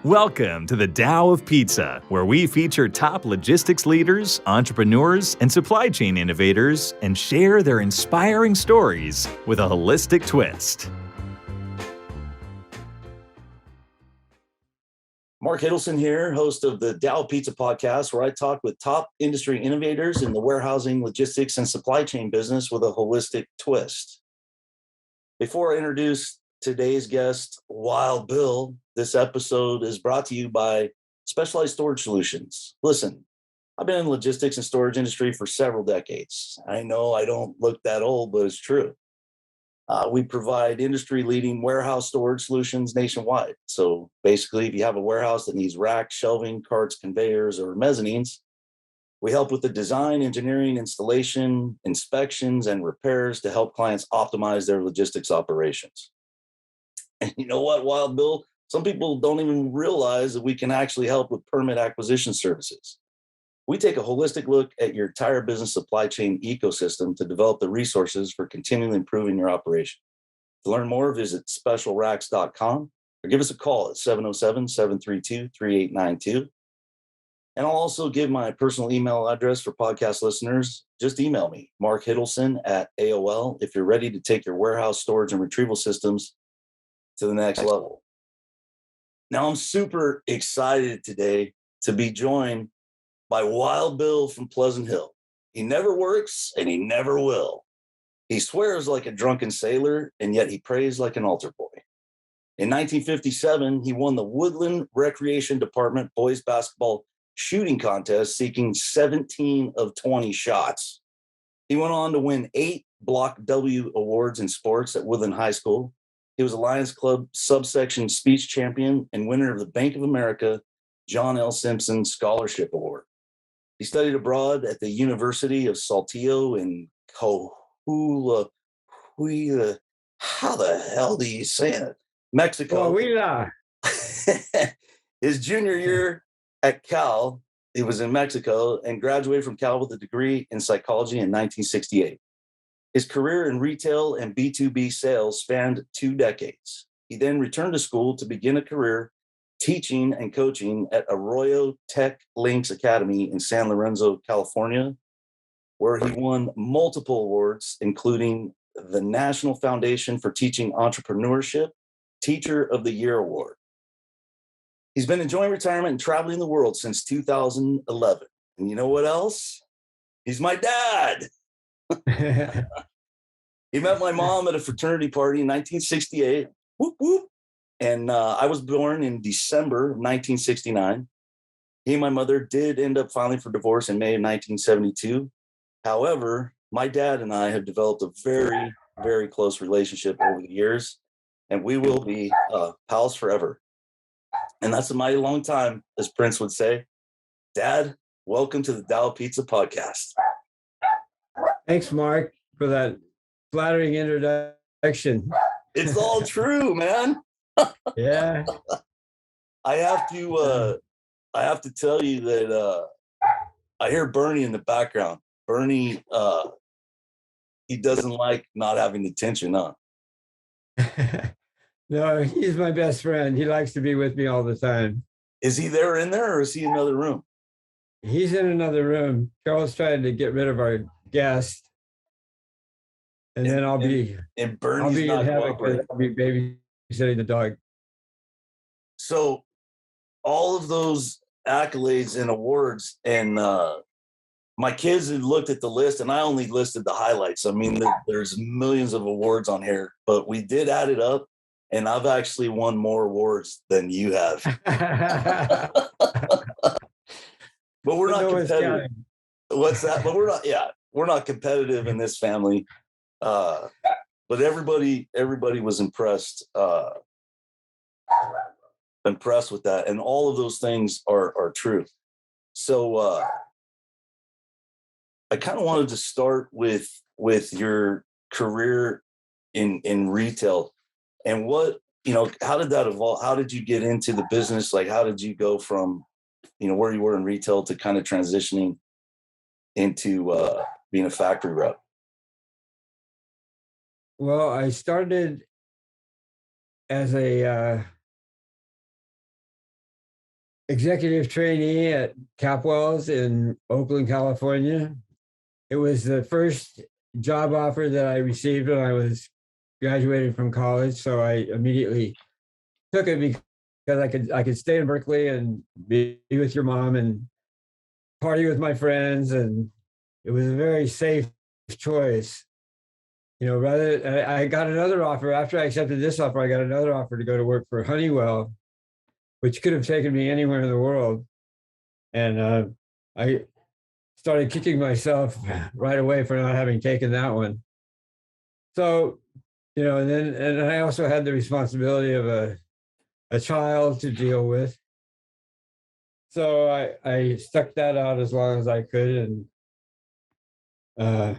Welcome to the Tao of Pizza, where we feature top logistics leaders, entrepreneurs, and supply chain innovators and share their inspiring stories with a holistic twist. Mark Hiddleson here, host of the Tao of Pizza podcast, where I talk with top industry innovators in the warehousing, logistics, and supply chain business with a holistic twist. Before I introduce today's guest, Wild Bill, this episode is brought to you by Specialized Storage Solutions. Listen, I've been in the logistics and storage industry for several decades. I know I don't look that old, but it's true. We provide industry-leading warehouse storage solutions nationwide. So basically, if you have a warehouse that needs racks, shelving, carts, conveyors, or mezzanines, we help with the design, engineering, installation, inspections, and repairs to help clients optimize their logistics operations. And you know what, Wild Bill? Some people don't even realize that we can actually help with permit acquisition services. We take a holistic look at your entire business supply chain ecosystem to develop the resources for continually improving your operation. To learn more, visit specialracks.com or give us a call at 707-732-3892. And I'll also give my personal email address for podcast listeners. Just email me, Mark Hiddleson at AOL, if you're ready to take your warehouse storage and retrieval systems to the next level. Now, I'm super excited today to be joined by Wild Bill from Pleasant Hill. He never works and he never will. He swears like a drunken sailor, and yet he prays like an altar boy. In 1957, he won the Woodland Recreation Department boys basketball shooting contest, seeking 17 of 20 shots. He went on to win 8 Block W awards in sports at Woodland High School. He was a Lions Club subsection speech champion and winner of the Bank of America John L. Simpson Scholarship Award. He studied abroad at the University of Saltillo in Coahuila. How the hell do you say it? Mexico. Coahuila. His junior year at Cal, he was in Mexico and graduated from Cal with a degree in psychology in 1968. His career in retail and B2B sales spanned 2 decades. He then returned to school to begin a career teaching and coaching at Arroyo Tech Links Academy in San Lorenzo, California, where he won multiple awards, including the National Foundation for Teaching Entrepreneurship Teacher of the Year Award. He's been enjoying retirement and traveling the world since 2011. And you know what else? He's my dad. He met my mom at a fraternity party in 1968. Whoop, whoop. And I was born in December of 1969. He and my mother did end up filing for divorce in May of 1972. However, my dad and I have developed a very, very close relationship over the years, and we will be pals forever. And that's a mighty long time, as Prince would say. Dad, welcome to the Tao Pizza podcast. Thanks, Mark, for that flattering introduction. It's all true, man. Yeah. I have to tell you that I hear Bernie in the background. Bernie, he doesn't like not having attention, huh? No, he's my best friend. He likes to be with me all the time. Is he there in there, or is he in another room? He's in another room. Carol's trying to get rid of our guest. And then I'll be Bernie's not cooperating. I'll be babysitting the dog. So all of those accolades and awards, and my kids had looked at the list, and I only listed the highlights. I mean, there's millions of awards on here, but we did add it up, and I've actually won more awards than you have. But we're not competitive. What's that? But we're not competitive in this family. But everybody was impressed with that, and all of those things are true. So I kind of wanted to start with your career in retail, and how did that evolve? How did you get into the business? Like, how did you go from where you were in retail to kind of transitioning into being a factory rep? Well, I started as a executive trainee at Capwell's in Oakland, California. It was the first job offer that I received when I was graduating from college. So I immediately took it because I could stay in Berkeley and be with your mom and party with my friends, and it was a very safe choice. You know, I got another offer after I accepted this offer. I got another offer to go to work for Honeywell, which could have taken me anywhere in the world, and I started kicking myself right away for not having taken that one. So, you know, and I also had the responsibility of a child to deal with. So I stuck that out as long as I could, and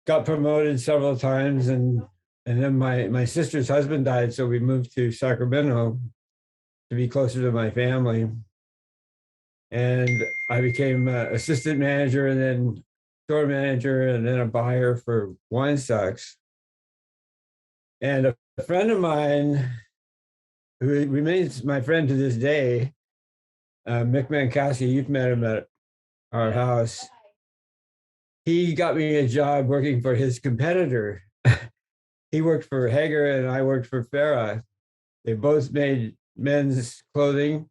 got promoted several times, and then my sister's husband died, so we moved to Sacramento to be closer to my family. And I became assistant manager, and then store manager, and then a buyer for wine stocks. And a friend of mine who remains my friend to this day, Mick Mankowski, you've met him at our house. He got me a job working for his competitor. He worked for Hager and I worked for Farah. They both made men's clothing,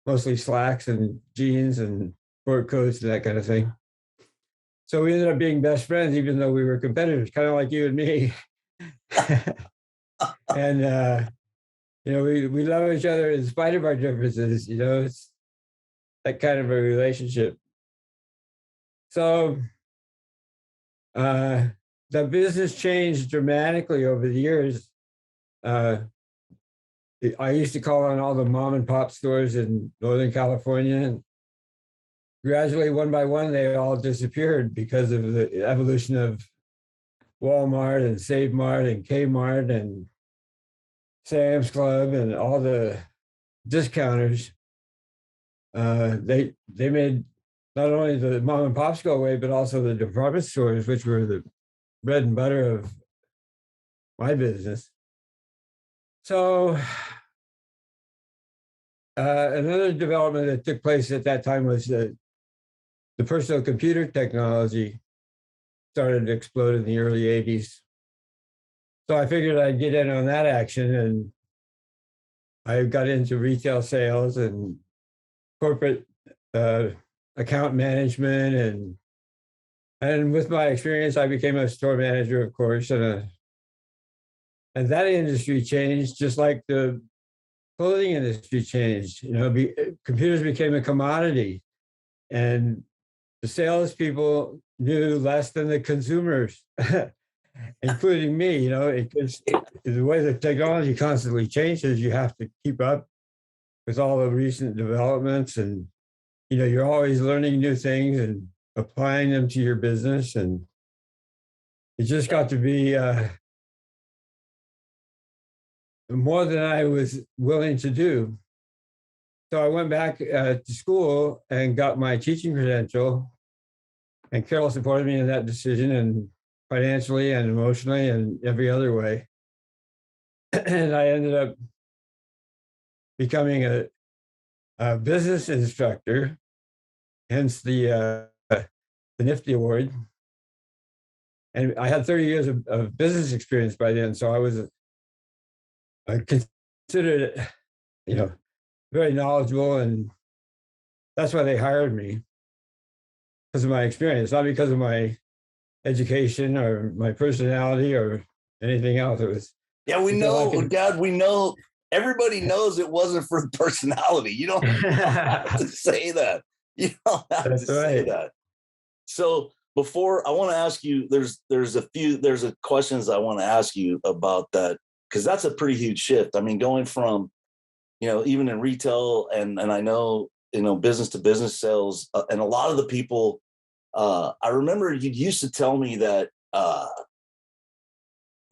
mostly slacks and jeans and sport coats and that kind of thing. So we ended up being best friends, even though we were competitors, kind of like you and me. And, you know, we love each other in spite of our differences. You know, it's that kind of a relationship. So the business changed dramatically over the years. I used to call on all the mom and pop stores in Northern California, and gradually, one by one, they all disappeared because of the evolution of Walmart and Save Mart and Kmart and Sam's Club and all the discounters. They made not only the mom and pops go away, but also the department stores, which were the bread and butter of my business. So another development that took place at that time was the personal computer technology started to explode in the early 80s. So I figured I'd get in on that action, and I got into retail sales and corporate account management, and with my experience, I became a store manager, of course, and that industry changed just like the clothing industry changed. You know, computers became a commodity, and the salespeople knew less than the consumers, including me. You know, the way the technology constantly changes, you have to keep up with all the recent developments, and you know, you're always learning new things and applying them to your business, and it just got to be more than I was willing to do. So I went back to school and got my teaching credential, and Carol supported me in that decision, and financially and emotionally and every other way. And I ended up becoming a business instructor, hence the NFTE Award. And I had 30 years of business experience by then, so I considered it, you know, very knowledgeable, and that's why they hired me, because of my experience, not because of my education or my personality or anything else. It was we know, Dad. We know. Everybody knows it wasn't for the personality. You don't have to say that. You don't have to say that. So before I want to ask you, there's a questions I want to ask you about that, because that's a pretty huge shift. I mean, going from, you know, even in retail and I know, you know, business to business sales, and a lot of the people, I remember you used to tell me that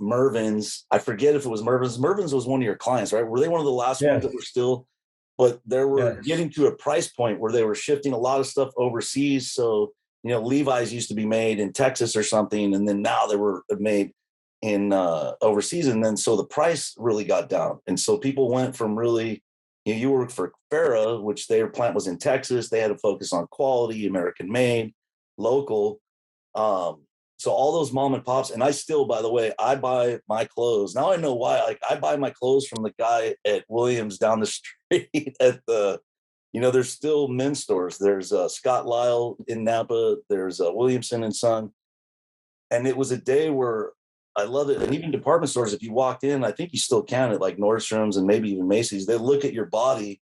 Mervyn's, I forget if it was Mervyn's. Mervyn's was one of your clients, right? Were they one of the last ones that were still, but they were getting to a price point where they were shifting a lot of stuff overseas. So, you know, Levi's used to be made in Texas or something, and then now they were made in overseas. And then so the price really got down. And so people went from really You worked for Farrah, which their plant was in Texas. They had to focus on quality, American made, local. So all those mom and pops, and I still, by the way, I buy my clothes. Now I know why. Like, I buy my clothes from the guy at Williams down the street at the, there's still men's stores. There's Scott Lyle in Napa. There's Williamson and Son. And it was a day where I love it. And even department stores, if you walked in, I think you still can at like Nordstrom's and maybe even Macy's, they look at your body.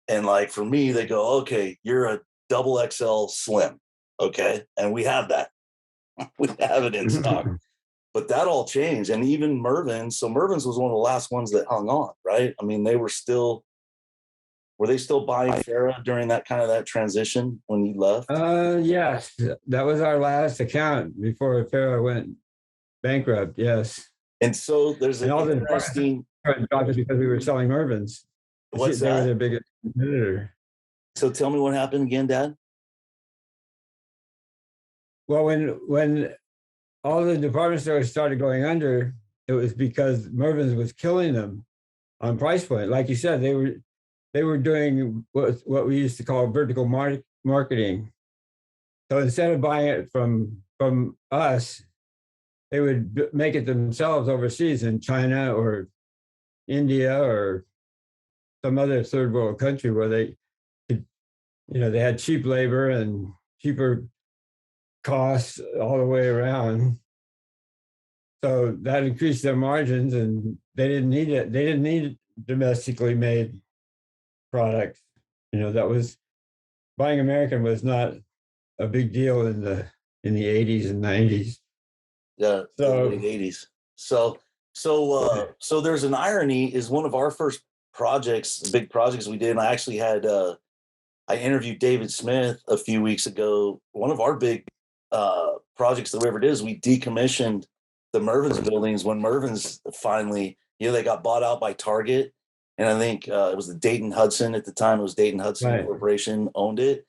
And like, for me, they go, okay, you're a double XL slim. Okay. And we have that. We have it in stock. But that all changed. And even Mervyn's. So Mervyn's was one of the last ones that hung on, right? I mean, were they still buying Farrah during that transition when you left? Yes. That was our last account before Farrah went bankrupt. Yes. And so there's an interesting jobs because we were selling Mervyn's. What's they that? were their biggest competitor. So tell me what happened again, Dad. Well, when all the department stores started going under, it was because Mervyn's was killing them on price point. Like you said, they were doing what we used to call vertical marketing. So instead of buying it from us, they would make it themselves overseas in China or India or some other third world country where they could, they had cheap labor and cheaper costs all the way around. So that increased their margins, and they didn't need it. They didn't need domestically made products. That was buying American was not a big deal in the 80s and 90s. Yeah, so late 80s. So there's an irony. Is one of our first projects, big projects we did, and I actually had I interviewed David Smith a few weeks ago. One of our big projects that we ever did is we decommissioned the Mervyn's buildings when Mervyn's finally, they got bought out by Target. And I think it was the Dayton Hudson at the time. It was Dayton Hudson Right. Corporation owned it.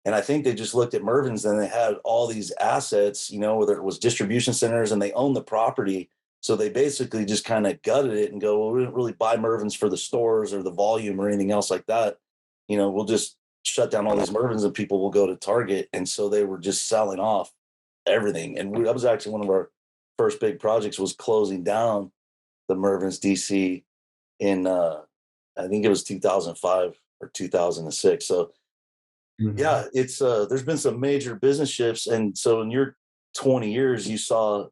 And I think they just looked at Mervyn's and they had all these assets, whether it was distribution centers and they owned the property. So they basically just kind of gutted it and go, well, we didn't really buy Mervyn's for the stores or the volume or anything else like that. We'll just shut down all these Mervyn's and people will go to Target. And so they were just selling off everything. And that was actually one of our first big projects, was closing down the Mervyn's DC in, I think it was 2005 or 2006. So yeah, it's there's been some major business shifts. And so in your 20 years, you saw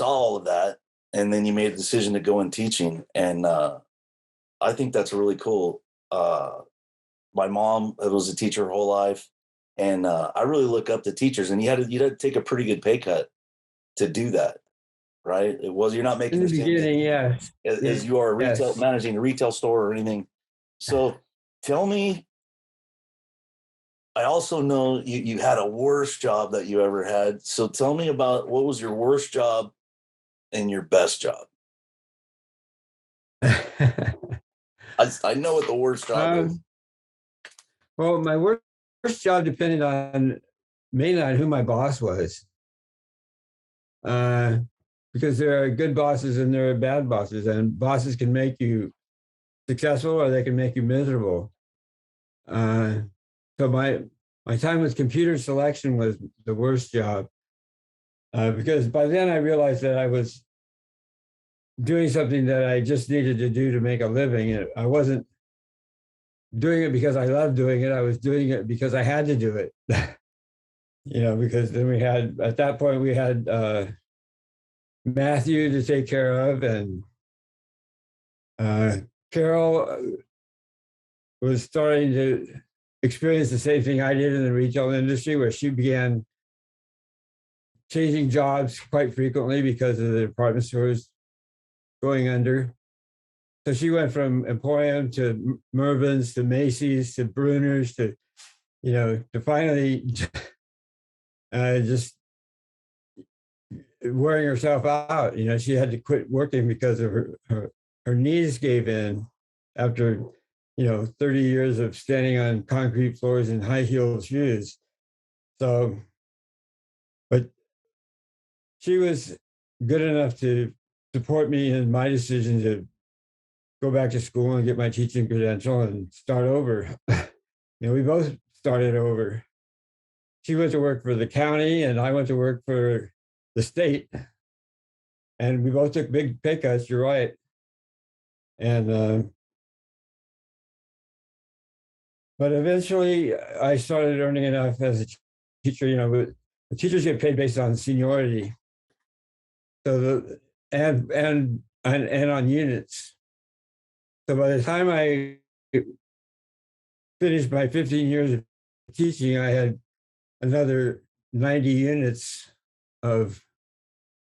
all of that. And then you made a decision to go in teaching. And I think that's really cool. My mom was a teacher her whole life. And I really look up to teachers, and you had to take a pretty good pay cut to do that, right? You're not making in the beginning, yes, as you are managing a retail store or anything. So tell me, I also know you had a worst job that you ever had. So tell me about what was your worst job and your best job. I know what the worst job is. Well, my worst job depended mainly on who my boss was. Because there are good bosses and there are bad bosses, and bosses can make you successful or they can make you miserable. So my time with computer selection was the worst job, because by then I realized that I was doing something that I just needed to do to make a living. I wasn't doing it because I loved doing it. I was doing it because I had to do it. Because then at that point we had Matthew to take care of, and Carol was starting to experience the same thing I did in the retail industry, where she began changing jobs quite frequently because of the department stores going under. So she went from Emporium to Mervyn's to Macy's to Bruner's to finally just wearing herself out. She had to quit working because of her knees gave in after 30 years of standing on concrete floors in high-heeled shoes. So, but she was good enough to support me in my decision to go back to school and get my teaching credential and start over. We both started over. She went to work for the county and I went to work for the state. And we both took big pay cuts, you're right. And but eventually I started earning enough as a teacher. The teachers get paid based on seniority. So and on units. So by the time I finished my 15 years of teaching, I had another 90 units of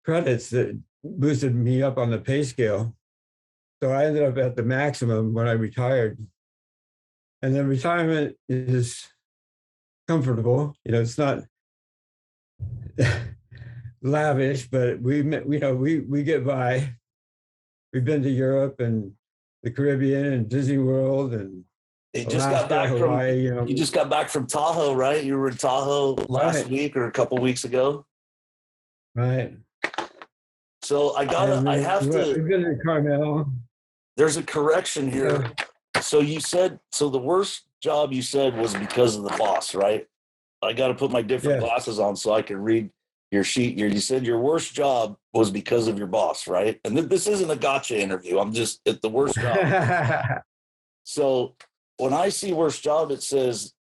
credits that boosted me up on the pay scale. So I ended up at the maximum when I retired. And then retirement is comfortable. It's not lavish, but we get by. We've been to Europe and the Caribbean and Disney World and You just got back Hawaii. You just got back from Tahoe, right? You were in Tahoe last Right. week or a couple weeks ago. Right. So I have to. We've been to Carmel. There's a correction here. Yeah. So you said, the worst job you said was because of the boss, right? I got to put my different glasses on so I can read your sheet here. You said your worst job was because of your boss, right? And this isn't a gotcha interview. I'm just at the worst job. So when I see worst job, it says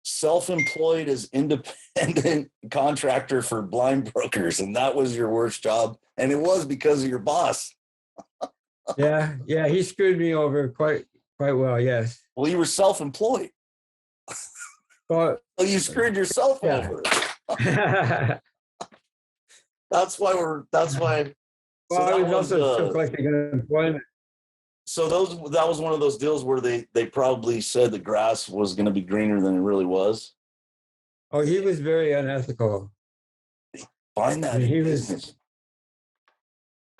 self-employed as independent contractor for blind brokers. And that was your worst job. And it was because of your boss. Yeah, he screwed me over quite well, yes. Well, you were self-employed. Well, you screwed yourself over. That's why. Well, I was also still collecting unemployment. So that was one of those deals where they probably said the grass was going to be greener than it really was. Oh, he was very unethical. Find that in business.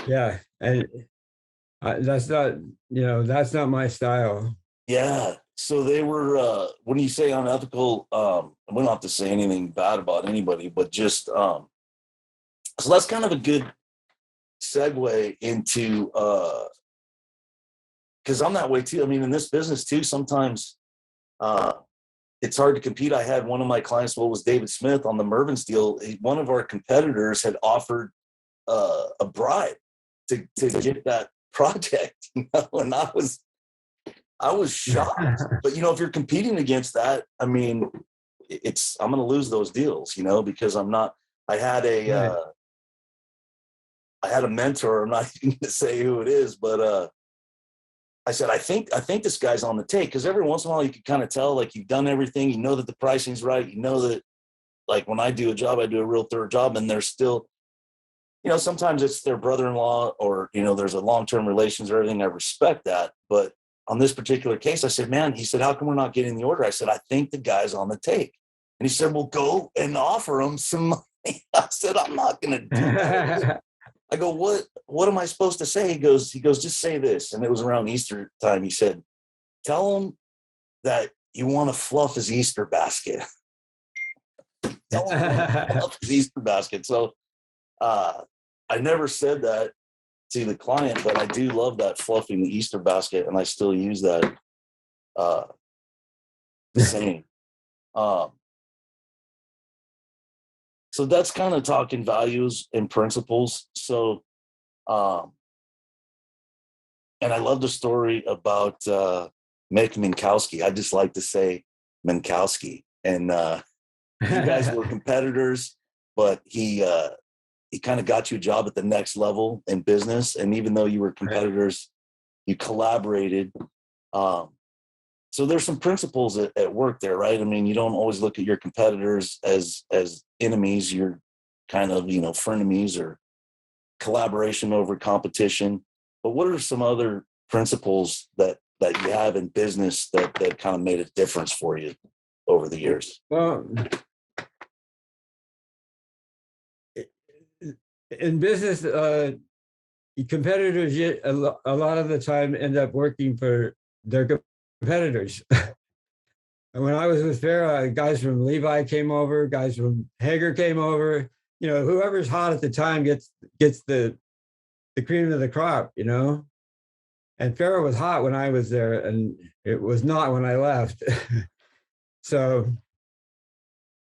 Yeah, and that's not my style. Yeah. So they were, when you say unethical, we don't have to say anything bad about anybody, but just, so that's kind of a good segue into, because I'm that way too. I mean, in this business too, sometimes it's hard to compete. I had one of my clients, was David Smith on the Mervin's deal. One of our competitors had offered a bribe to get that project, and I was shocked. But if you're competing against that, I mean, I'm going to lose those deals, because I'm not. I had a mentor. I'm not even going to say who it is, but I said, I think this guy's on the take, because every once in a while you can kind of tell, like, you've done everything, that the pricing's right, that, like, when I do a job, I do a real thorough job, and there's still, sometimes it's their brother-in-law, or there's a long-term relations or everything. I respect that, but on this particular case, I said, man, he said, how come we're not getting the order? I said, I think the guy's on the take. And he said, well, go and offer him some money. I said, I'm not going to do that. I go, what am I supposed to say? He goes, just say this. And it was around Easter time. He said, tell him that you want to fluff his Easter basket. Tell him you want to fluff his Easter basket. So I never said that to the client, but I do love that fluffing the Easter basket, and I still use that saying. So that's kind of talking values and principles. So, and I love the story about Mick Minkowski. I just like to say Minkowski, and you guys were competitors, but he kind of got you a job at the next level in business. And even though you were competitors, you collaborated. So there's some principles at work there, right? I mean, you don't always look at your competitors as enemies. You're kind of, frenemies, or collaboration over competition. But what are some other principles that you have in business that kind of made a difference for you over the years? Well, in business, competitors a lot of the time end up working for their competitors. And when I was with Farah, guys from Levi came over, guys from Hager came over. Whoever's hot at the time gets the cream of the crop. And Farrah was hot when I was there, and it was not when I left. So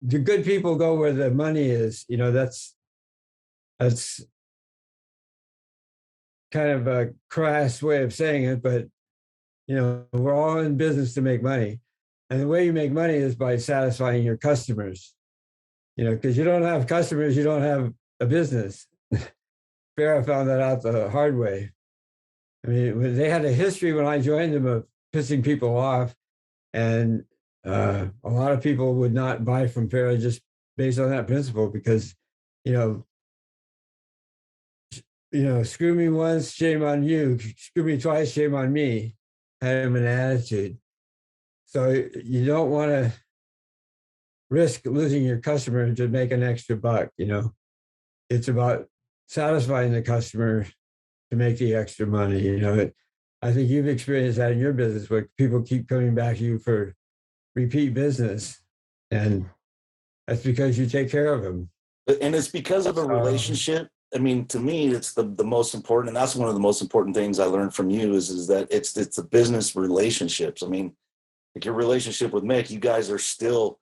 the good people go where the money is. That's kind of a crass way of saying it, but we're all in business to make money. And the way you make money is by satisfying your customers. Because you don't have customers, you don't have a business. Farrah found that out the hard way. I mean, they had a history when I joined them of pissing people off, and a lot of people would not buy from Farrah just based on that principle because, screw me once, shame on you. Screw me twice, shame on me. Kind of an attitude. So you don't want to risk losing your customer to make an extra buck. It's about satisfying the customer to make the extra money. I think you've experienced that in your business where people keep coming back to you for repeat business, and that's because you take care of them. And it's because of a relationship. I mean, to me, it's the most important, and that's one of the most important things I learned from you is that it's the business relationships. I mean, like your relationship with Mick, you guys are still,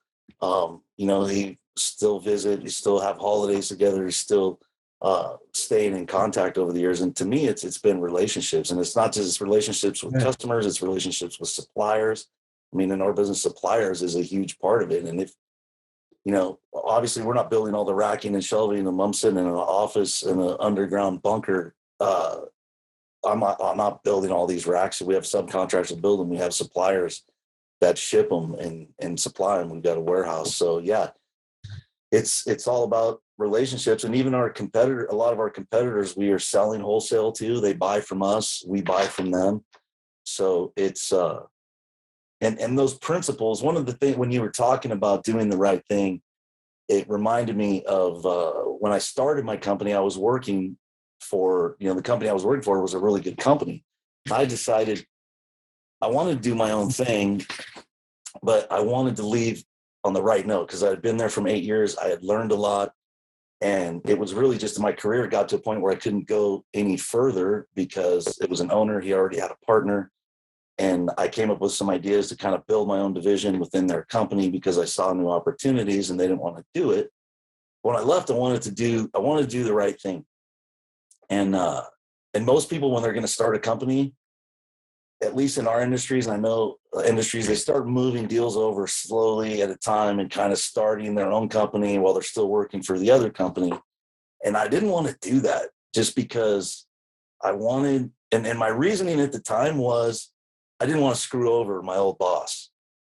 he still visit, you still have holidays together, you still staying in contact over the years. And to me, it's been relationships, and it's not just relationships with customers, it's relationships with suppliers. I mean, in our business, suppliers is a huge part of it. And if, obviously we're not building all the racking and shelving, and I'm sitting in an office in an underground bunker. I'm not building all these racks. We have subcontractors that build them. We have suppliers that ship them and supply them. We've got a warehouse. So yeah, it's all about relationships. And even a lot of our competitors, we are selling wholesale to. They buy from us, we buy from them. So it's and those principles, one of the things when you were talking about doing the right thing, it reminded me of when I started my company. I was working for, the company I was working for was a really good company. I decided I wanted to do my own thing, but I wanted to leave on the right note because I had been there for 8 years. I had learned a lot, and it was really just my career got to a point where I couldn't go any further because it was an owner. He already had a partner. And I came up with some ideas to kind of build my own division within their company because I saw new opportunities and they didn't want to do it. When I left, I wanted to do the right thing. And most people, when they're going to start a company, at least in our industries, and I know industries, they start moving deals over slowly at a time and kind of starting their own company while they're still working for the other company. And I didn't want to do that just because I wanted, and my reasoning at the time was, I didn't want to screw over my old boss.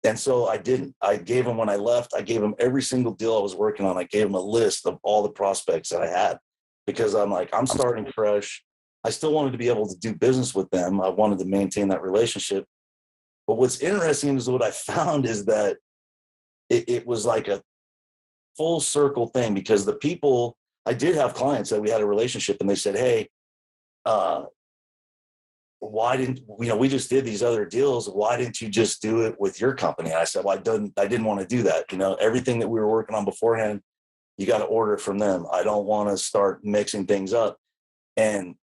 And so I didn't. I gave him, when I left, I gave him every single deal I was working on. I gave him a list of all the prospects that I had because I'm like, I'm starting fresh. I still wanted to be able to do business with them. I wanted to maintain that relationship. But what's interesting is what I found is that it was like a full circle thing because the people, I did have clients that we had a relationship and they said, hey, why didn't we just did these other deals? Why didn't you just do it with your company? And I said, well, I didn't want to do that. Everything that we were working on beforehand, you got to order it from them. I don't want to start mixing things up. And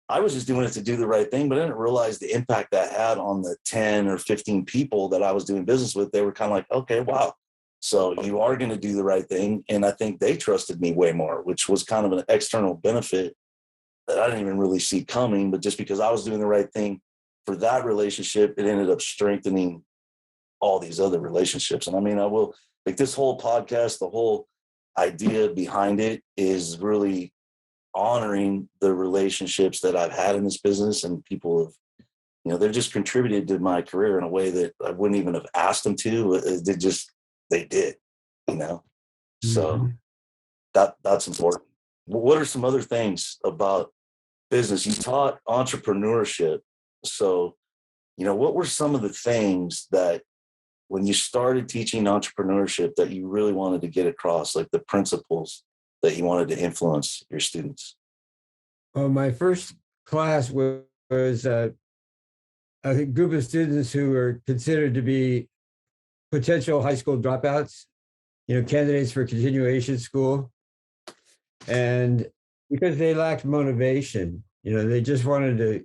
I was just doing it to do the right thing, but I didn't realize the impact that had on the 10 or 15 people that I was doing business with. They were kind of like, okay, wow. So you are going to do the right thing. And I think they trusted me way more, which was kind of an external benefit that I didn't even really see coming, but just because I was doing the right thing for that relationship, it ended up strengthening all these other relationships. And I mean, I will, like, this whole podcast, the whole idea behind it is really honoring the relationships that I've had in this business, and people have, they've just contributed to my career in a way that I wouldn't even have asked them to. They did, so that's important. What are some other things about business? You taught entrepreneurship. So, what were some of the things that when you started teaching entrepreneurship that you really wanted to get across, like the principles that you wanted to influence your students? Well, my first class was a group of students who were considered to be potential high school dropouts, candidates for continuation school. And because they lacked motivation, they just wanted to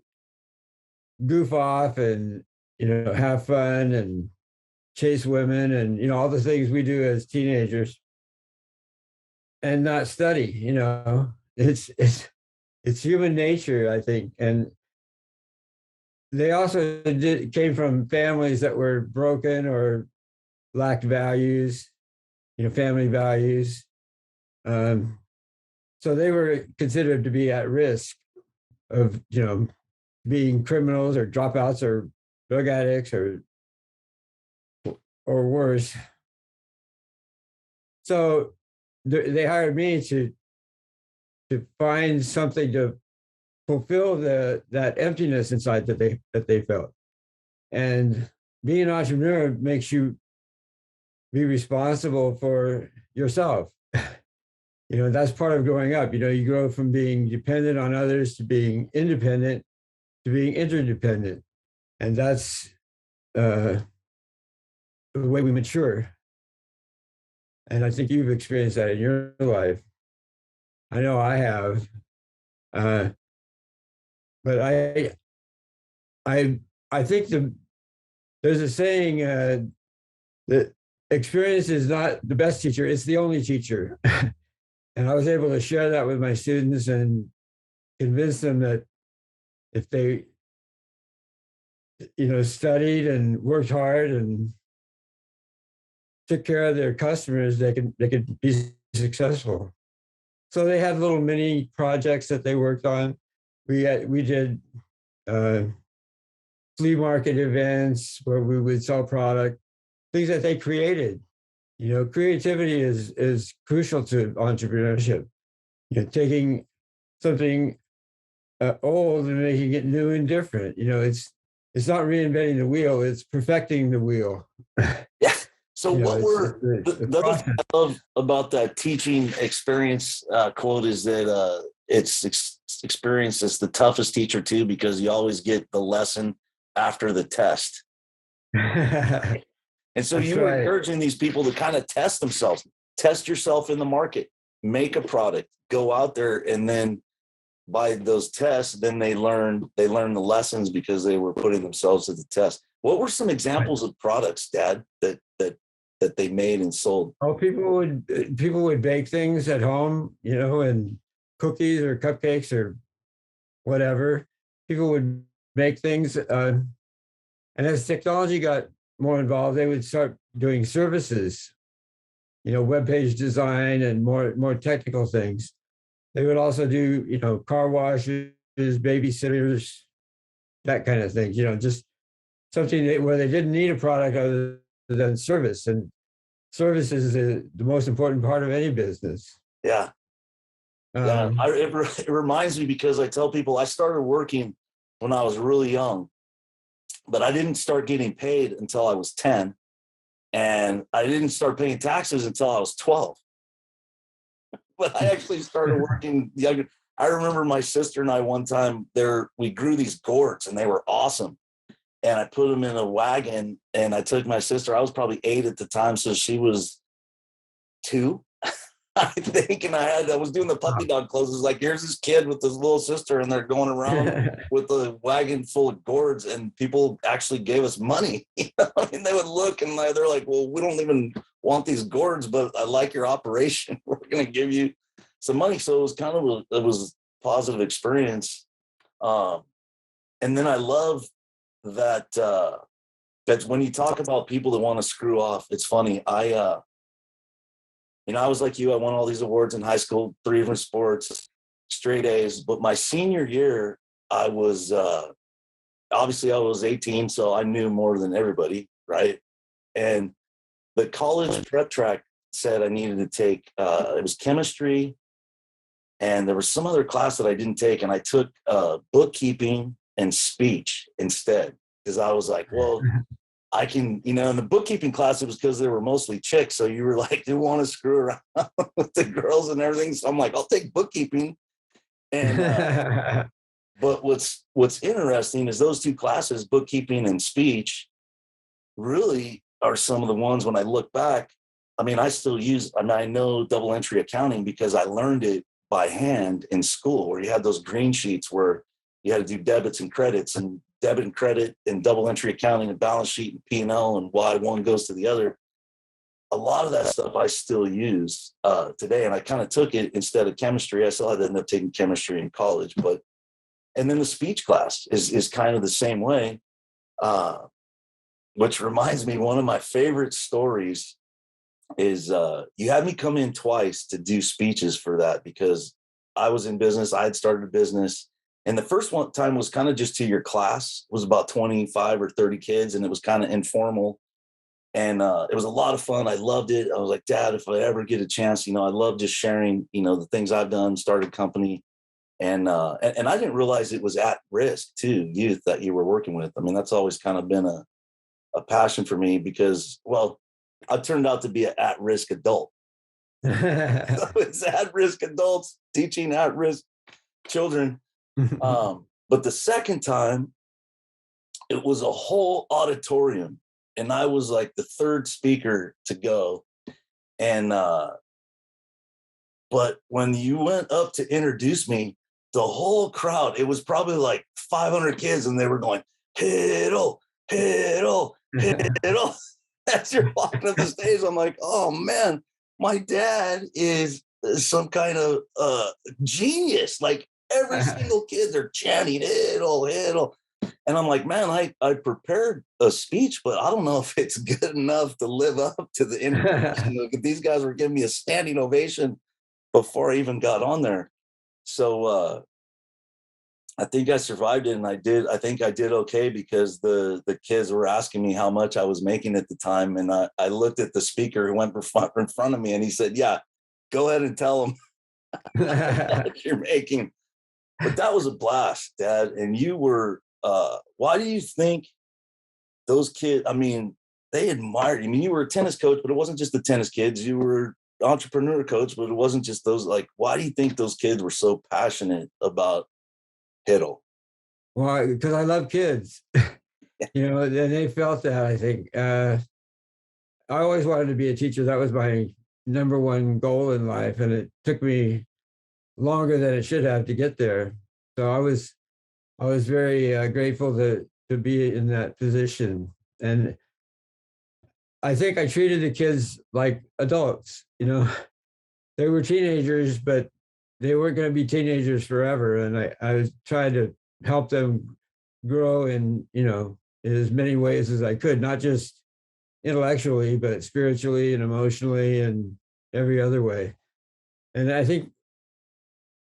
goof off and, have fun and chase women and, all the things we do as teenagers and not study, it's human nature, I think. And they also came from families that were broken or lacked values, family values. So they were considered to be at risk of, being criminals or dropouts or drug addicts or worse. So they hired me to find something to fulfill that emptiness inside that they felt. And being an entrepreneur makes you be responsible for yourself. That's part of growing up. You grow from being dependent on others to being independent to being interdependent. And that's the way we mature. And I think you've experienced that in your life. I know I have. But I think there's a saying that experience is not the best teacher, it's the only teacher. And I was able to share that with my students and convince them that if they, studied and worked hard and took care of their customers, they could be successful. So they had little mini projects that they worked on. We did flea market events where we would sell product, things that they created. Creativity is crucial to entrepreneurship. Taking something old and making it new and different. It's not reinventing the wheel; it's perfecting the wheel. Yeah. So what were the other thing I love about that teaching experience quote is that it's experience is the toughest teacher too, because you always get the lesson after the test. And so you were encouraging these people to kind of test themselves, test yourself in the market, make a product, go out there, and then by those tests, then they learn the lessons because they were putting themselves to the test. What were some examples of products, Dad, that they made and sold? Oh, people would bake things at home, and cookies or cupcakes or whatever. People would make things, and as technology got more involved, they would start doing services, web page design and more technical things. They would also do, car washes, babysitters, that kind of thing. Just something where they didn't need a product other than service. And service is the most important part of any business. Yeah. It reminds me, because I tell people I started working when I was really young, but I didn't start getting paid until I was 10. And I didn't start paying taxes until I was 12. But I actually started working younger. I remember my sister and I one time we grew these gourds and they were awesome. And I put them in a wagon and I took my sister. I was probably 8 at the time, so she was 2, I think. And I was doing the puppy dog closes. Like, here's this kid with his little sister, and they're going around with a wagon full of gourds, and people actually gave us money. I mean, they would look and they're like, well, we don't even want these gourds, but I like your operation. We're going to give you some money. So it was kind of it was a positive experience. And then I love that when you talk about people that want to screw off, it's funny. I was like you. I won all these awards in high school, 3 different sports, straight A's. But my senior year, I was obviously I was 18, so I knew more than everybody, right? And the college prep track said I needed to take it was chemistry, and there was some other class that I didn't take, and I took bookkeeping and speech instead, because I was like, well, I can, in the bookkeeping class, it was because they were mostly chicks. So you were like, you want to screw around with the girls and everything. So I'm like, I'll take bookkeeping. And, but what's interesting is those 2 classes, bookkeeping and speech, really are some of the ones when I look back. I mean, I know double entry accounting because I learned it by hand in school, where you had those green sheets where you had to do debits and credits, and debit and credit and double entry accounting and balance sheet and P&L and why one goes to the other. A lot of that stuff I still use today. And I kind of took it instead of chemistry. I still had to end up taking chemistry in college, and then the speech class is kind of the same way, which reminds me, one of my favorite stories is you had me come in twice to do speeches for that because I was in business. I had started a business. And the first one time was kind of just to your class. It was about 25 or 30 kids, and it was kind of informal. And it was a lot of fun. I loved it. I was like, Dad, if I ever get a chance, I love just sharing, the things I've done, started a company. And I didn't realize it was at risk too, youth that you were working with. I mean, that's always kind of been a passion for me because, well, I turned out to be an at-risk adult. So it's at-risk adults teaching at-risk children. But the second time, it was a whole auditorium, and I was like the third speaker to go. And but when you went up to introduce me, the whole crowd, it was probably like 500 kids, and they were going, Hiddle, Hiddle, Hiddle. As you're walking up the stage, I'm like, oh man, my dad is some kind of genius. Like every single kid, they're chanting Hiddle, Hiddle. And I'm like, man, I prepared a speech, but I don't know if it's good enough to live up to the invitation. These guys were giving me a standing ovation before I even got on there. So I think I survived it, and I think I did okay because the kids were asking me how much I was making at the time. And I looked at the speaker who went in front of me, and he said, yeah, go ahead and tell them what you're making. But that was a blast, Dad. And you were, why do you think those kids, I mean, they admired you? I mean, you were a tennis coach, but it wasn't just the tennis kids. You were entrepreneur coach, but it wasn't just those. Like, why do you think those kids were so passionate about Hiddle? Well, because I love kids, and they felt that, I think. I always wanted to be a teacher. That was my number one goal in life. And it took me longer than it should have to get there. So I was very grateful to be in that position. And I think I treated the kids like adults. They were teenagers, but they weren't going to be teenagers forever. And I was trying to help them grow in as many ways as I could, not just intellectually, but spiritually and emotionally and every other way. And I think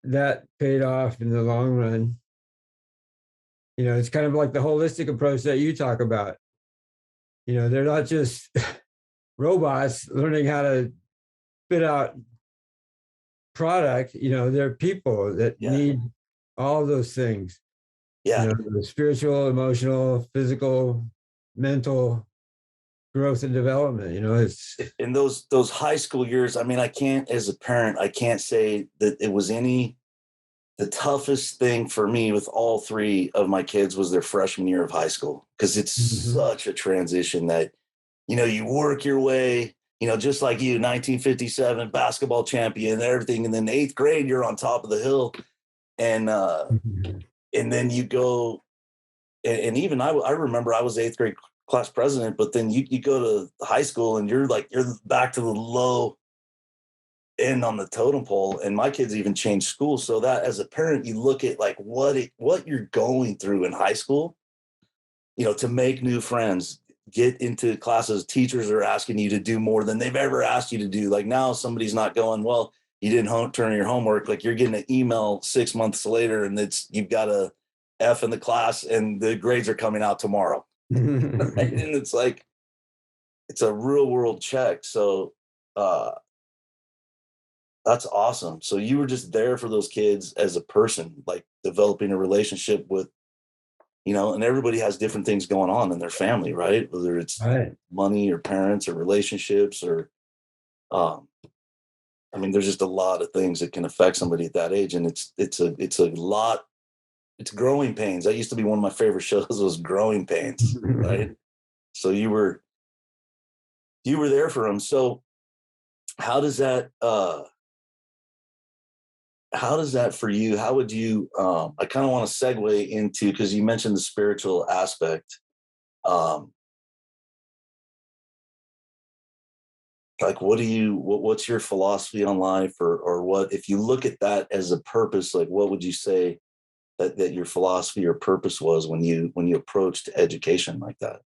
that paid off in the long run. It's kind of like the holistic approach that you talk about. They're not just robots learning how to spit out product. They're people that need all those things. Yeah. The spiritual, emotional, physical, mental growth and development. It's in those high school years. I mean, as a parent, I can't say that it was the toughest thing for me with all three of my kids was their freshman year of high school, because it's such a transition that, you work your way, just like you, 1957 basketball champion and everything. And then 8th grade, you're on top of the hill. And then you go, and even I remember I was 8th grade class president, but then you go to high school and you're back to the low end on the totem pole. And my kids even changed schools. So that as a parent, you look at like what you're going through in high school, to make new friends, get into classes. Teachers are asking you to do more than they've ever asked you to do. Like now somebody's not going, well, you didn't turn in your homework. Like you're getting an email 6 months later and you've got a F in the class and the grades are coming out tomorrow. Right? And it's like, it's a real world check. So that's awesome. So you were just there for those kids as a person, like developing a relationship with, and everybody has different things going on in their family, right? Whether it's money or parents or relationships or, I mean, there's just a lot of things that can affect somebody at that age. And it's a lot, it's growing pains. That used to be one of my favorite shows, was Growing Pains, right? So you were there for them. So how does that, how does that for you? How would you, I kind of want to segue into, because you mentioned the spiritual aspect. Like, what's your philosophy on life, or what, if you look at that as a purpose, like what would you say that your philosophy or purpose was when you approached education like that?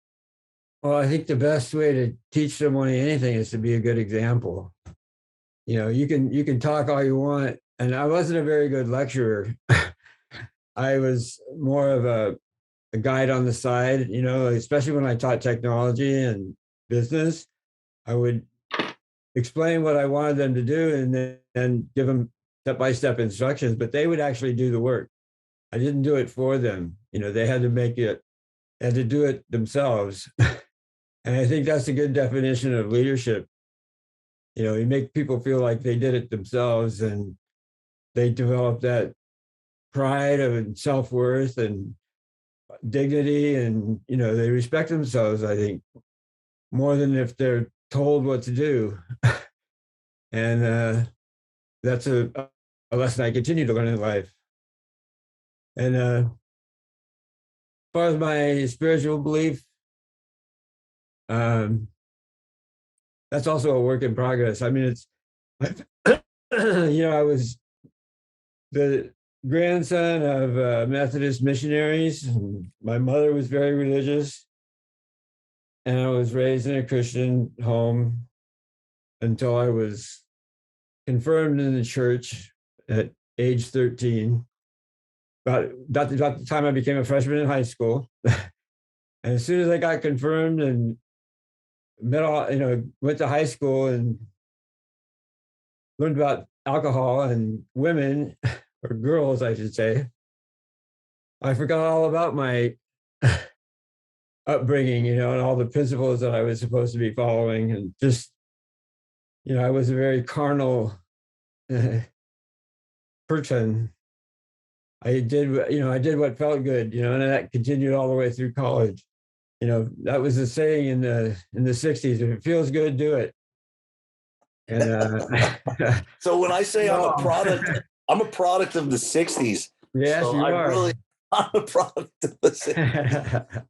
Well, I think the best way to teach someone anything is to be a good example. You can talk all you want, and I wasn't a very good lecturer. I was more of a guide on the side, especially when I taught technology and business. I would explain what I wanted them to do and then give them step-by-step instructions, but they would actually do the work. I didn't do it for them. They had to do it themselves. And I think that's a good definition of leadership. You make people feel like they did it themselves, and they develop that pride and self-worth and dignity, and they respect themselves, I think, more than if they're told what to do. And that's a lesson I continue to learn in life. And as far as my spiritual belief, that's also a work in progress. I mean, I was the grandson of Methodist missionaries. My mother was very religious, and I was raised in a Christian home until I was confirmed in the church at age 13. About the time I became a freshman in high school. And as soon as I got confirmed and went to high school and learned about alcohol and women, or girls, I should say, I forgot all about my upbringing, and all the principles that I was supposed to be following. And just, I was a very carnal person. I did what felt good, and that continued all the way through college. That was the saying in the 60s: if it feels good, do it. And So when I say I'm a product of the 60s. Yes, so you are. I'm a product of the 60s.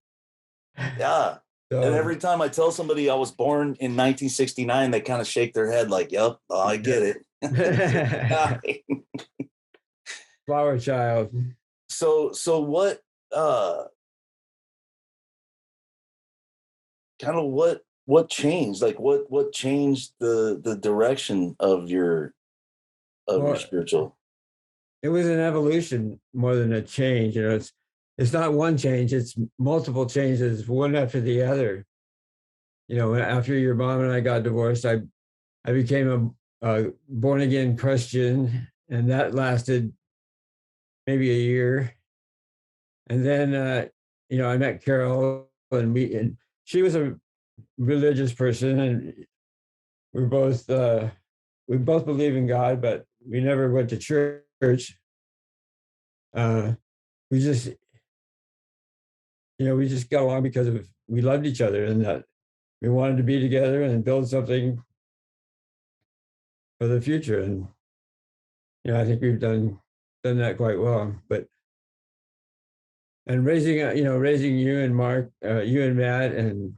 Yeah. So, And every time I tell somebody I was born in 1969, they kind of shake their head like, yep, I get it. flower child. So what what changed? Like what changed the direction of your spiritual? It was an evolution more than a change. It's not one change, it's multiple changes, one after the other. After your mom and I got divorced, I became a born again Christian, and that lasted maybe a year. And then I met Carol, and she was a religious person, and we both believe in God, but we never went to church. We just we just got along because we loved each other, and that we wanted to be together and build something for the future. And I think we've done that quite well. And raising you and Mark, you and Matt, and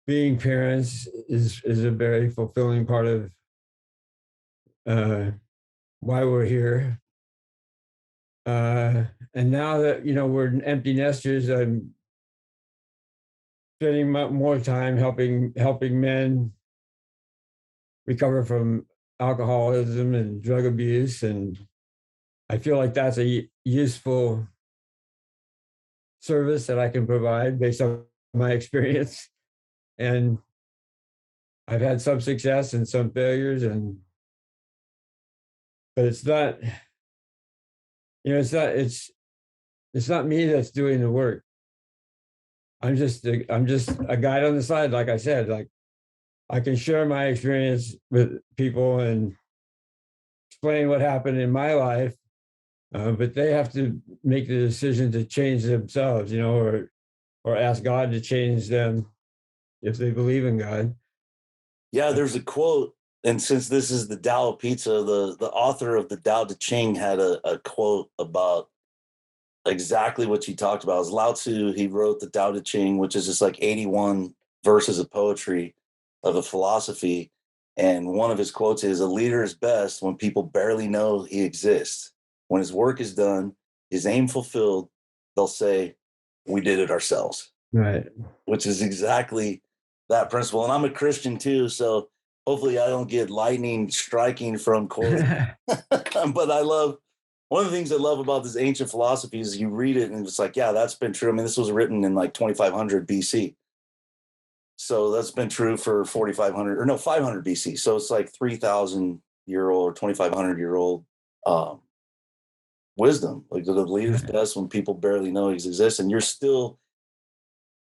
being parents is a very fulfilling part of why we're here. And now that we're empty nesters, I'm spending more time helping men recover from alcoholism and drug abuse, and I feel like that's a useful service that I can provide based on my experience. And I've had some success and some failures, but it's not, it's not me that's doing the work. I'm just a guide on the side. Like I said, like I can share my experience with people and explain what happened in my life, but they have to make the decision to change themselves, or ask God to change them if they believe in God. Yeah, there's a quote and since this is the Tao of Pizza, the author of the Tao Te Ching had a quote about exactly what you talked about. It was Lao Tzu. He wrote the Tao Te Ching, which is just like 81 verses of poetry of a philosophy. And one of his quotes is, "A leader is best when people barely know he exists. When his work is done, his aim fulfilled, they'll say, we did it ourselves." Right. Which is exactly that principle. And I'm a Christian too, so hopefully I don't get lightning striking from quotes. But I love, one of the things I love about this ancient philosophy is you read it and it's like, yeah, that's been true. I mean, this was written in like 2500 BC. So that's been true for 4,500 or no, 500 BC. So it's like 3,000-year-old or 2,500-year-old wisdom. Like the leader's best when people barely know he exists. And you're still,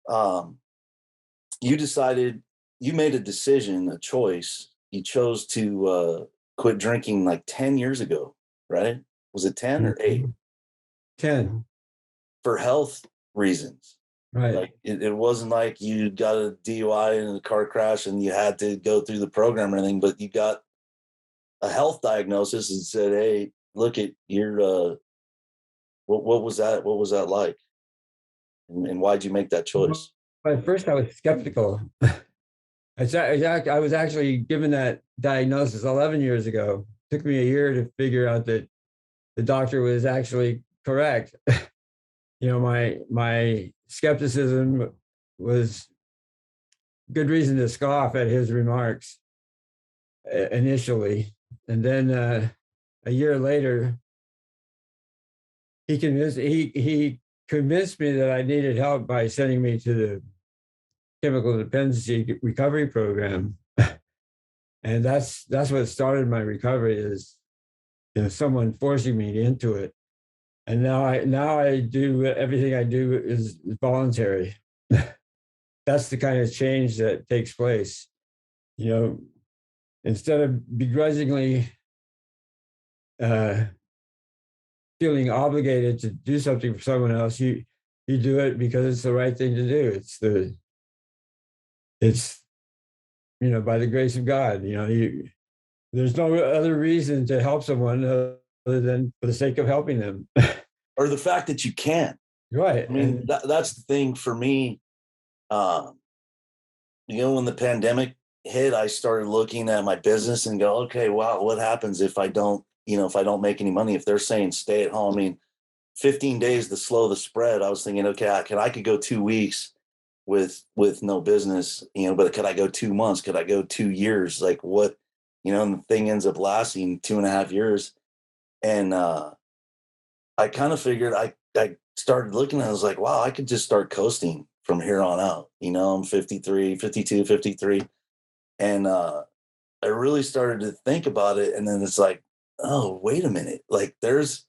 you decided, you made a decision, a choice. You chose to quit drinking like 10 years ago, right? Was it 10 or 8? 10. For health reasons. Right. Like it wasn't like you got a DUI in a car crash and you had to go through the program or anything, but you got a health diagnosis and said, "Hey, look at your what was that? What was that like? And why'd you make that choice?" At first, I was skeptical. I was actually given that diagnosis 11 years ago. It took me a year to figure out that the doctor was actually correct. My skepticism was good reason to scoff at his remarks initially. And then a year later, he convinced me that I needed help by sending me to the chemical dependency recovery program. And that's what started my recovery, is someone forcing me into it. And now I do, everything I do is voluntary. That's the kind of change that takes place. Instead of begrudgingly feeling obligated to do something for someone else, you do it because it's the right thing to do. It's by the grace of God. There's no other reason to help someone other than for the sake of helping them. Or the fact that you can. Right. I mean, that's the thing for me. When the pandemic hit, I started looking at my business and go, okay, wow, what happens if I don't make any money? If they're saying stay at home, I mean, 15 days to slow the spread. I was thinking, okay, I could go 2 weeks with no business, but could I go 2 months? Could I go 2 years? Like what, and the thing ends up lasting 2.5 years. And I kind of figured I started looking at it, I was like, wow, I could just start coasting from here on out. I'm 53, 52, 53. And I really started to think about it. And then it's like, oh, wait a minute. Like there's,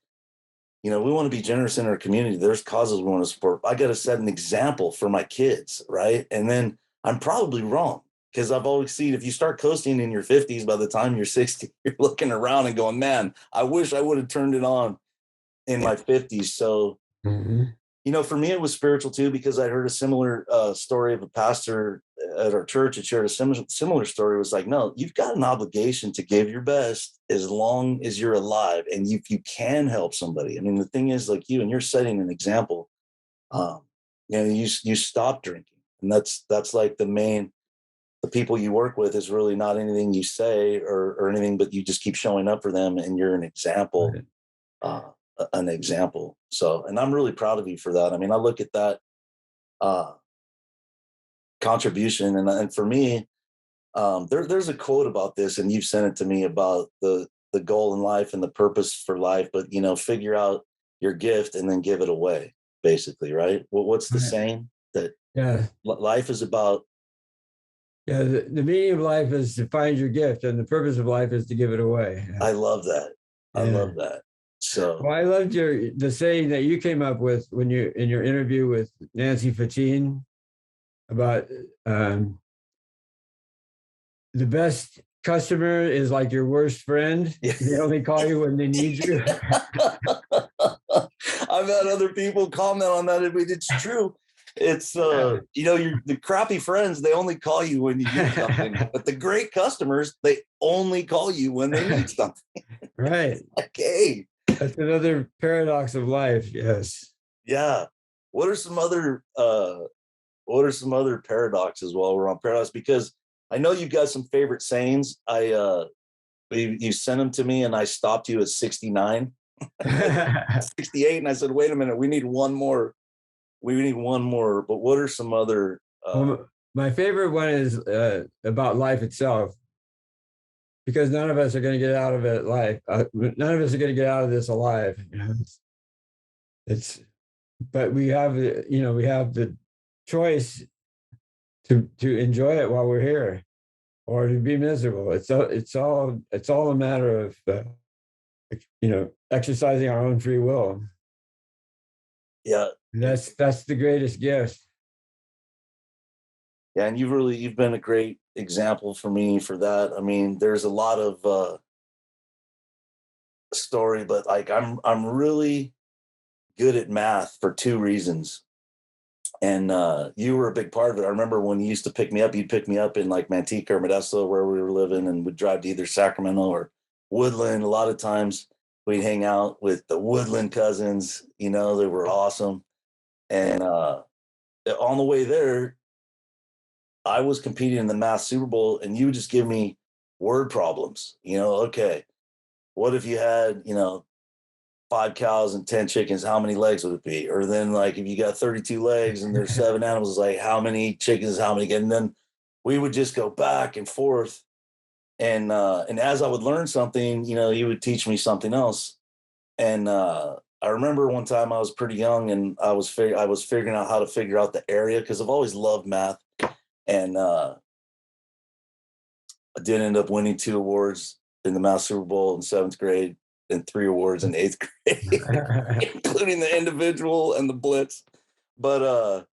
we want to be generous in our community. There's causes we want to support. I got to set an example for my kids, right? And then I'm probably wrong, because I've always seen if you start coasting in your 50s, by the time you're 60, you're looking around and going, man, I wish I would have turned it on in my 50s. So, for me, it was spiritual too, because I heard a similar story of a pastor at our church that shared a similar story. It was like, no, you've got an obligation to give your best as long as you're alive. And if you can help somebody, I mean, the thing is, like you, and you're setting an example, you stop drinking. And that's like the people you work with is really not anything you say or anything, but you just keep showing up for them and you're an example. Right. An example. So, and I'm really proud of you for that. I mean, I look at that contribution, and for me, there's a quote about this, and you've sent it to me, about the goal in life and the purpose for life, but figure out your gift and then give it away, basically, right? What's the saying? That life is about. Yeah, the meaning of life is to find your gift, and the purpose of life is to give it away. I love that. I love that. So, well, I loved the saying that you came up with when you, in your interview with Nancy Fatine, about the best customer is like your worst friend. Yeah. They only call you when they need you. I've had other people comment on that. It's true. It's the crappy friends, they only call you when you need something, but the great customers, they only call you when they need something. Right. Okay. That's another paradox of life. Yes. Yeah. What are some other paradoxes while we're on paradox? Because I know you've got some favorite sayings. You sent them to me and I stopped you at 69, 68, and I said, wait a minute, we need one more. But what are some other Well, my favorite one is about life itself, because none of us are going to get out of it none of us are going to get out of this alive. But we have the choice to enjoy it while we're here, or to be miserable. It's all a matter of exercising our own free will. Yeah. And that's the greatest gift. Yeah, and you've been a great example for me for that. I mean, there's a lot of story, but like I'm really good at math for two reasons. And you were a big part of it. I remember when you used to pick me up, you'd pick me up in like Manteca or Modesto, where we were living, and would drive to either Sacramento or Woodland. A lot of times we'd hang out with the Woodland cousins, they were awesome. And on the way there, I was competing in the math Super Bowl, and you would just give me word problems. Okay, what if you had, 5 cows and 10 chickens, how many legs would it be? Or then, like, if you got 32 legs and there's 7 animals, like, how many chickens, how many? And then we would just go back and forth. And as I would learn something, you would teach me something else. And I remember one time I was pretty young, and I was figuring out how to figure out the area, because I've always loved math. And I did end up winning 2 awards in the math Super Bowl in 7th grade, and 3 awards in 8th grade, including the individual and the blitz. But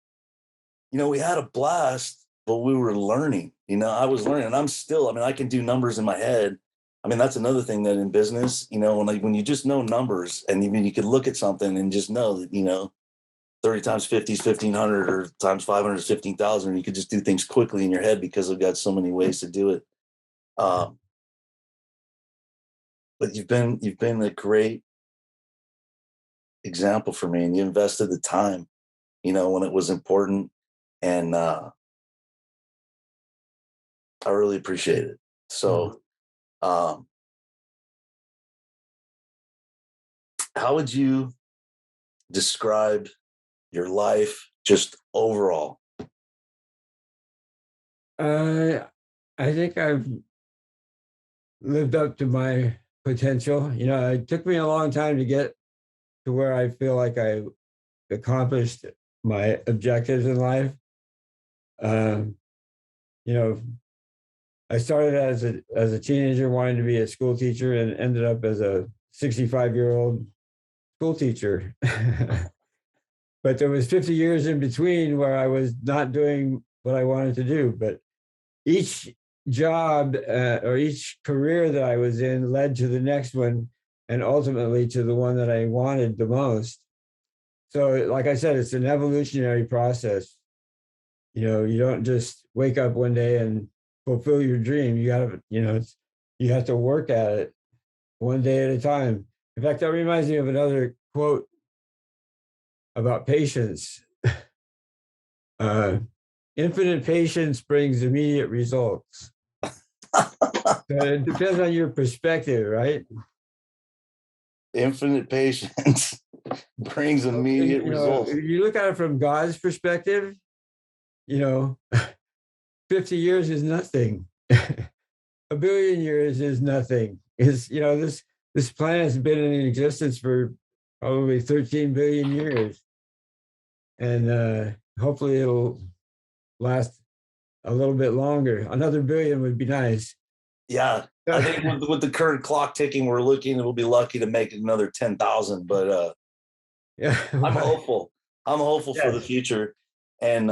we had a blast, but we were learning. I was learning, and I can do numbers in my head. I mean, that's another thing that in business, when you just know numbers, and you could look at something and just know that, 30 times 50 is 1,500, or times 500 is 15,000. You could just do things quickly in your head because I've got so many ways to do it. But you've been a great example for me, and you invested the time, when it was important. And I really appreciate it. So, how would you describe your life just overall? I think I've lived up to my potential. It took me a long time to get to where I feel like I accomplished my objectives in life. I started as a teenager wanting to be a school teacher, and ended up as a 65-year-old school teacher. But there was 50 years in between where I was not doing what I wanted to do. But each job or each career that I was in led to the next one, and ultimately to the one that I wanted the most. So, like I said, it's an evolutionary process. You don't just wake up one day and fulfill your dream. You gotta, you have to work at it one day at a time. In fact, that reminds me of another quote about patience. Infinite patience brings immediate results. So it depends on your perspective, right? Infinite patience brings immediate results. If you look at it from God's perspective, 50 years is nothing. A billion years is nothing. This planet has been in existence for probably 13 billion years. And hopefully it'll last a little bit longer. Another billion would be nice. Yeah. I think with the current clock ticking, we'll be lucky to make it another 10,000. But yeah, I'm hopeful. I'm hopeful for the future. And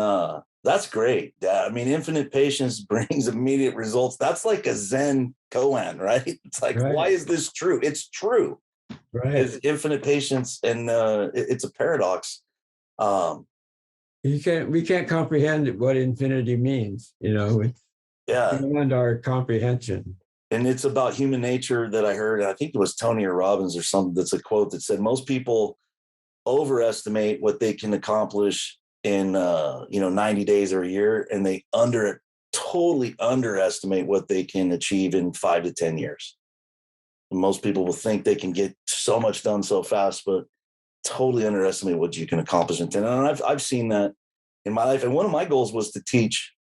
that's great. I mean, infinite patience brings immediate results. That's like a Zen koan, right? It's like, why is this true? It's true. Right. It's infinite patience, and it's a paradox. we can't comprehend what infinity means, it's Yeah. beyond our comprehension. And it's about human nature that I heard. I think it was Tony or Robbins or something. That's a quote that said most people overestimate what they can accomplish in 90 days or a year, and they totally underestimate what they can achieve in 5 to 10 years. And most people will think they can get so much done so fast, but totally underestimate what you can accomplish in 10. And I've seen that in my life. And one of my goals was to teach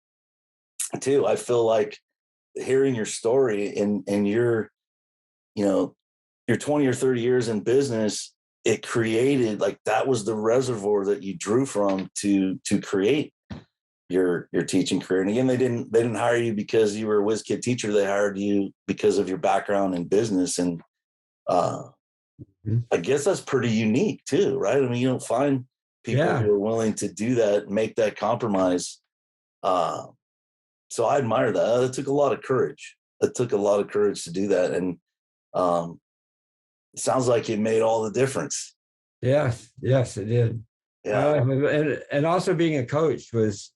too. I feel like hearing your story and your 20 or 30 years in business, it created, like, that was the reservoir that you drew from to create your teaching career. And again, they didn't hire you because you were a whiz kid teacher. They hired you because of your background in business. And I guess that's pretty unique too, right? I mean, you don't find people who are willing to do that, make that compromise. So I admire that. It took a lot of courage. It took a lot of courage to do that. And it sounds like it made all the difference. Yes, it did. Yeah. And also being a coach was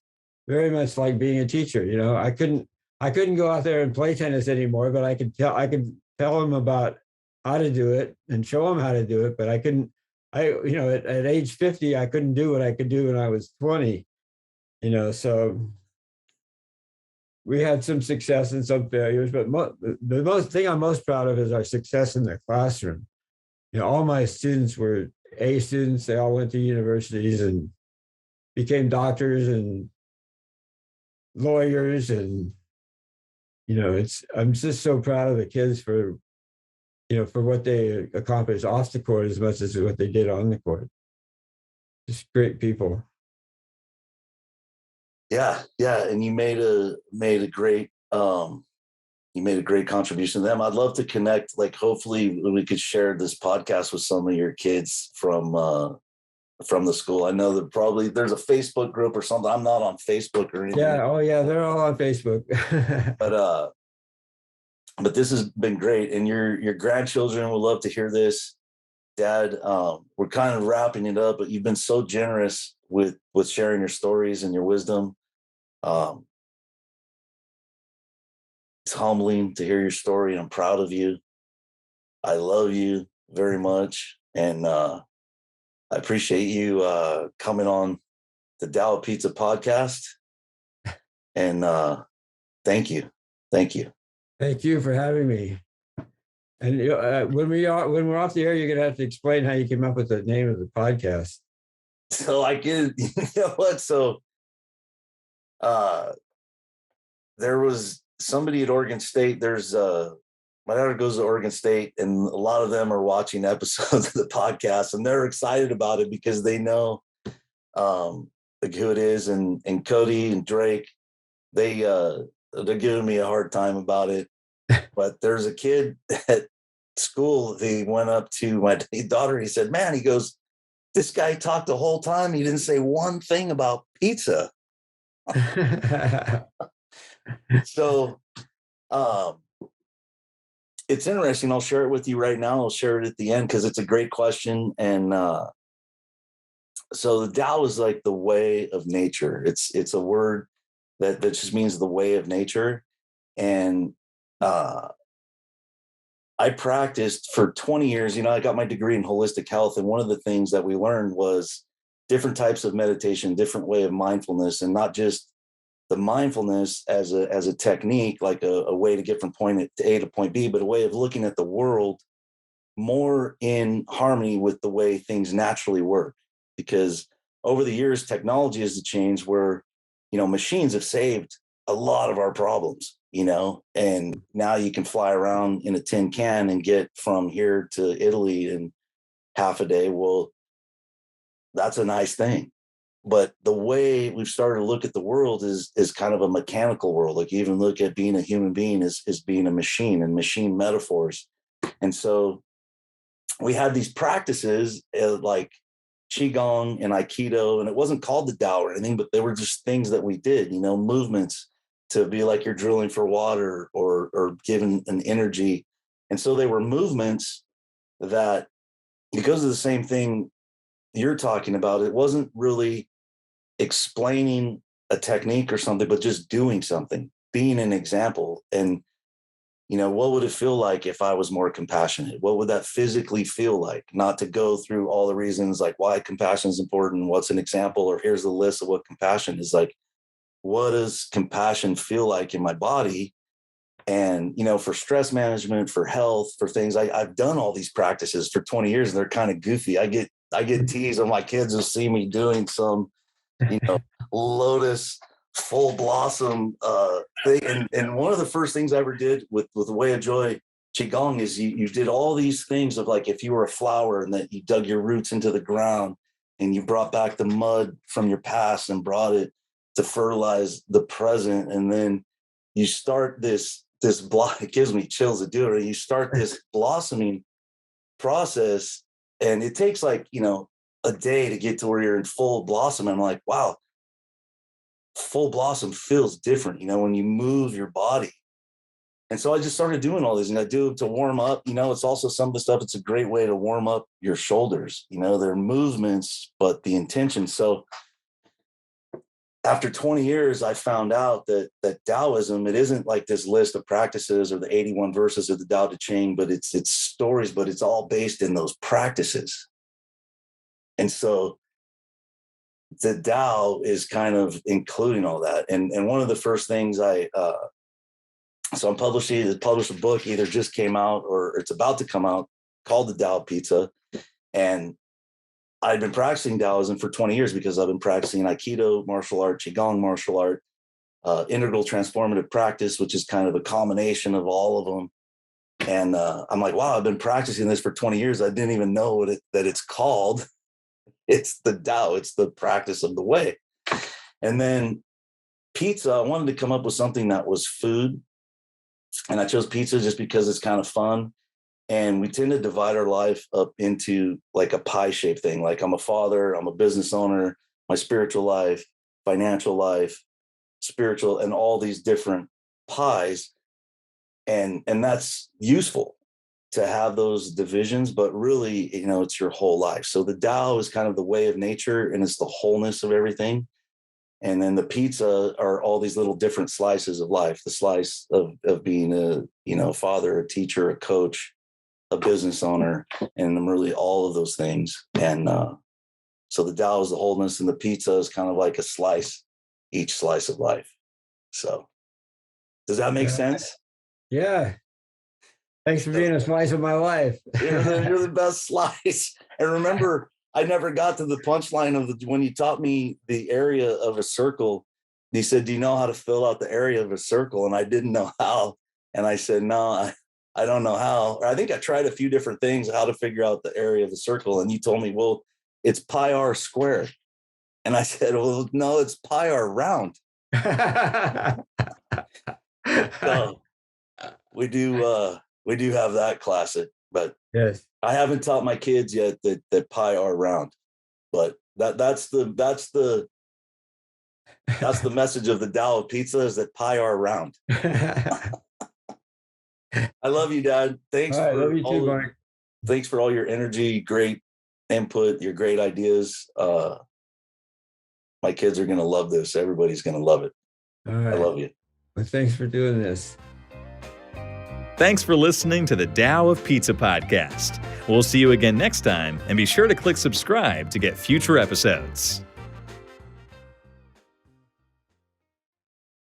very much like being a teacher. I couldn't go out there and play tennis anymore, but I could tell them about how to do it and show them how to do it. But I couldn't, at age 50, I couldn't do what I could do when I was 20, so we had some success and some failures, but the most thing I'm most proud of is our success in the classroom. All my students were A students. They all went to universities and became doctors and lawyers. And, I'm just so proud of the kids for what they accomplished off the court as much as what they did on the court. Just great people. Yeah. And you made a great contribution to them. I'd love to connect. Like, hopefully we could share this podcast with some of your kids from the school. I know that probably there's a Facebook group or something. I'm not on Facebook or anything. Yeah. Oh yeah. They're all on Facebook. But this has been great. And your grandchildren will love to hear this. Dad, we're kind of wrapping it up, but you've been so generous with sharing your stories and your wisdom. It's humbling to hear your story. I'm proud of you. I love you very much. And I appreciate you coming on the Dallas Pizza podcast. And thank you. Thank you for having me. And when we're off the air, you're going to have to explain how you came up with the name of the podcast. So you know what? So there was somebody at Oregon State. There's my daughter goes to Oregon State, and a lot of them are watching episodes of the podcast, and they're excited about it because they know like who it is, and Cody and Drake. They're giving me a hard time about it. But there's a kid at school. He went up to my daughter. He said, "Man," he goes, "this guy talked the whole time. He didn't say one thing about pizza." So it's interesting. I'll share it with you right now. I'll share it at the end because it's a great question. And so the Tao is like the way of nature. It's a word that just means the way of nature. And I practiced for 20 years. I got my degree in holistic health. And one of the things that we learned was different types of meditation, different way of mindfulness, and not just the mindfulness as a technique, like a way to get from point A to point B, but a way of looking at the world more in harmony with the way things naturally work. Because over the years, technology has changed where, machines have saved a lot of our problems, and now you can fly around in a tin can and get from here to Italy in half a day. Well, that's a nice thing. But the way we've started to look at the world is kind of a mechanical world. Like, you even look at being a human being as being a machine, and machine metaphors. And so we had these practices like Qigong and Aikido, and it wasn't called the Tao or anything, but they were just things that we did, movements to be like you're drilling for water or giving an energy. And so they were movements that, because of the same thing you're talking about, it wasn't really explaining a technique or something, but just doing something, being an example. And, what would it feel like if I was more compassionate? What would that physically feel like? Not to go through all the reasons like why compassion is important, what's an example, or here's the list of what compassion is like. What does compassion feel like in my body? And, for stress management, for health, for things, I've done all these practices for 20 years and they're kind of goofy. I get teased when my kids will see me doing some, lotus full blossom thing. And one of the first things I ever did with the Way of Joy Qigong is you did all these things of like, if you were a flower and that you dug your roots into the ground and you brought back the mud from your past and brought it to fertilize the present. And then you start this it gives me chills to do it. You start this blossoming process and it takes like, a day to get to where you're in full blossom. And I'm like, wow, full blossom feels different, when you move your body. And so I just started doing all this and I do it to warm up. It's also some of the stuff. It's a great way to warm up your shoulders, they're movements, but the intention. So after 20 years, I found out that Taoism, it isn't like this list of practices or the 81 verses of the Tao Te Ching, but it's stories, but it's all based in those practices. And so the Tao is kind of including all that. And one of the first things so I'm published a book, either just came out or it's about to come out, called The Tao Pizza. And I've been practicing Taoism for 20 years because I've been practicing Aikido, martial art, Qigong, martial art, integral transformative practice, which is kind of a combination of all of them. And I'm like, wow, I've been practicing this for 20 years. I didn't even know that it's called. It's the Tao. It's the practice of the way. And then pizza, I wanted to come up with something that was food. And I chose pizza just because it's kind of fun. And we tend to divide our life up into like a pie-shaped thing. Like I'm a father, I'm a business owner, my spiritual life, financial life, spiritual, and all these different pies. And that's useful to have those divisions, but really, it's your whole life. So the Tao is kind of the way of nature and it's the wholeness of everything. And then the pizza are all these little different slices of life, the slice of being a father, a teacher, a coach, a business owner, and I'm really all of those things. And so the Tao is the wholeness and the pizza is kind of like a slice, each slice of life. So does that make sense? Yeah. Thanks for being a slice of my life. You're the best slice. And remember, I never got to the punchline of when you taught me the area of a circle. He said, do you know how to fill out the area of a circle? And I didn't know how. And I said, no, I don't know how. I think I tried a few different things, how to figure out the area of the circle. And you told me, well, it's pi r squared. And I said, well, no, it's pi r round. So we do have that classic, but yes, I haven't taught my kids yet that pi r round, but that's the message of the Tao of pizza is that pi r round. I love you, Dad. Thanks Thanks for all your energy, great input, your great ideas. My kids are going to love this. Everybody's going to love it. All right. I love you. Well, thanks for doing this. Thanks for listening to the Tao of Pizza podcast. We'll see you again next time, and be sure to click subscribe to get future episodes.